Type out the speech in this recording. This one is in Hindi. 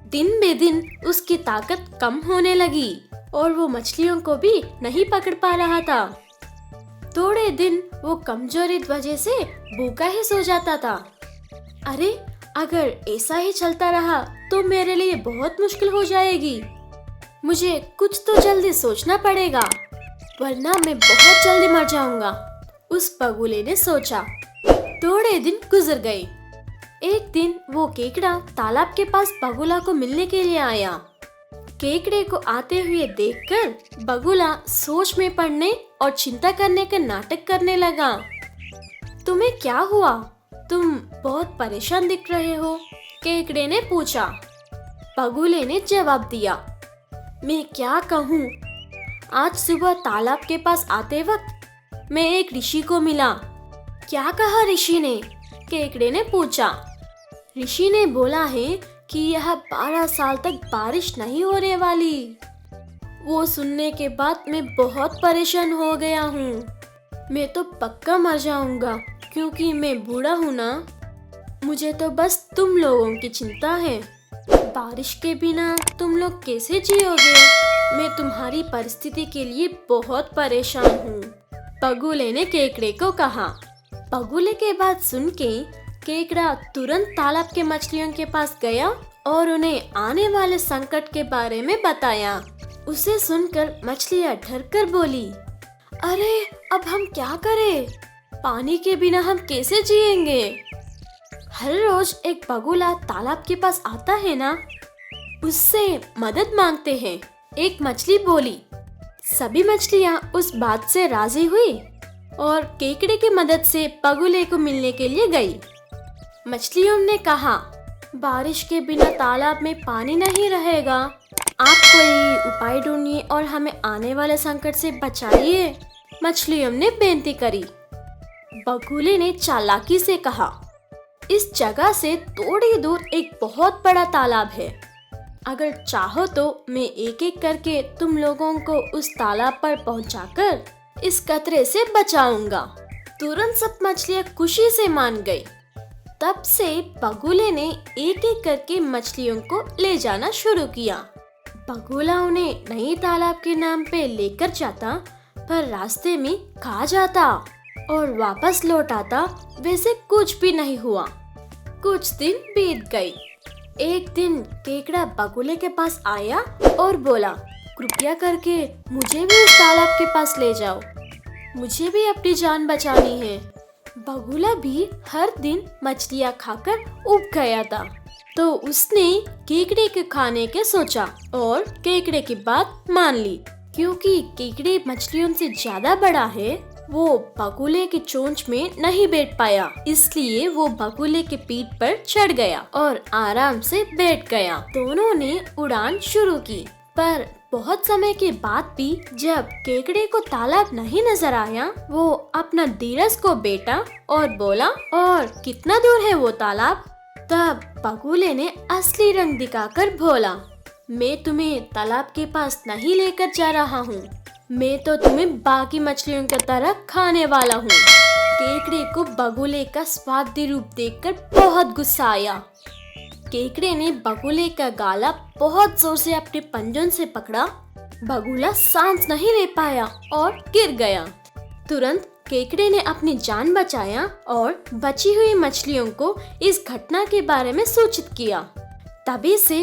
दिन बे दिन उसकी ताकत कम होने लगी और वो मछलियों को भी नहीं पकड़ पा रहा था। थोड़े दिन वो कमजोरी की वजह से भूखा ही सो जाता था। अरे, अगर ऐसा ही चलता रहा तो मेरे लिए बहुत मुश्किल हो जाएगी। मुझे कुछ तो जल्दी सोचना पड़ेगा, वरना मैं बहुत जल्दी मर जाऊंगा, उस बगुले ने सोचा। थोड़े दिन गुजर गए। एक दिन वो केकड़ा तालाब के पास बगुला को मिलने के लिए आया। केकड़े को आते हुए देखकर बगुला सोच में पड़ने और चिंता करने का नाटक करने लगा। तुम्हें क्या हुआ? तुम बहुत परेशान दिख रहे हो, केकड़े ने पूछा। बगुले ने जवाब दिया, मैं क्या कहूँ, आज सुबह तालाब के पास आते वक्त मैं एक ऋषि को मिला। क्या कहा ऋषि ने? केकड़े ने पूछा। ऋषि ने बोला है कि यह 12 साल तक बारिश नहीं होने वाली। वो सुनने के बाद मैं बहुत परेशान हो गया हूँ। मैं तो पक्का मर जाऊंगा क्योंकि मैं बूढ़ा हूँ ना। मुझे तो बस तुम लोगों की चिंता है। बारिश के बिना तुम लोग कैसे जियोगे? मैं तुम्हारी परिस्थिति के लिए बहुत परेशान हूँ, बगुले ने केकड़े को कहा। बगुले के बात सुन के केकड़ा तुरंत तालाब के मछलियों के पास गया और उन्हें आने वाले संकट के बारे में बताया। उसे सुनकर मछलियाँ डरकर बोली, अरे अब हम क्या करें? पानी के बिना हम कैसे जिएंगे? हर रोज एक बगुला तालाब के पास आता है ना, उससे मदद मांगते हैं, एक मछली बोली। सभी मछलियाँ उस बात से राजी हुई और केकड़े की मदद से बगुले को मिलने के लिए गई। मछलियों ने कहा, बारिश के बिना तालाब में पानी नहीं रहेगा। आप कोई उपाय ढूंढिए और हमें आने वाले संकट से बचाइए, मछलियों ने बेनती करी। बगुले ने चालाकी से कहा, इस जगह से थोड़ी दूर एक बहुत बड़ा तालाब है। अगर चाहो तो मैं एक एक करके तुम लोगों को उस तालाब पर पहुंचाकर इस खतरे से बचाऊंगा। तुरंत सब मछलियां खुशी से मान गई। तब से बगुले ने एक एक करके मछलियों को ले जाना शुरू किया। बगुला उन्हें नई तालाब के नाम पे लेकर जाता, पर रास्ते में खा जाता और वापस लौट आता वैसे कुछ भी नहीं हुआ। कुछ दिन बीत गए। एक दिन केकड़ा बगुले के पास आया और बोला, कृपया करके मुझे भी उस तालाब के पास ले जाओ, मुझे भी अपनी जान बचानी है। बगुला भी हर दिन मछलियाँ खाकर उब गया था, तो उसने केकड़े के खाने के सोचा और केकड़े की बात मान ली। क्योंकि केकड़े मछलियों से ज्यादा बड़ा है, वो बगुले की चोंच में नहीं बैठ पाया, इसलिए वो बगुले के पीठ पर चढ़ गया और आराम से बैठ गया। दोनों ने उड़ान शुरू की, पर बहुत समय के बाद भी जब केकड़े को तालाब नहीं नजर आया, वो अपना धीरज को बेटा और बोला, और कितना दूर है वो तालाब? तब बगुले ने असली रंग दिखाकर बोला, मैं तुम्हें तालाब के पास नहीं लेकर जा रहा हूँ, मैं तो तुम्हें बाकी मछलियों की तरह खाने वाला हूँ। केकड़े को बगुले का स्वादी रूप देखकर बहुत गुस्सा आया। केकड़े ने बगुले का गाला बहुत जोर से अपने पंजों से पकड़ा। बगुला सांस नहीं ले पाया और गिर गया। तुरंत केकड़े ने अपनी जान बचाया और बची हुई मछलियों को इस घटना के बारे में सूचित किया। तभी से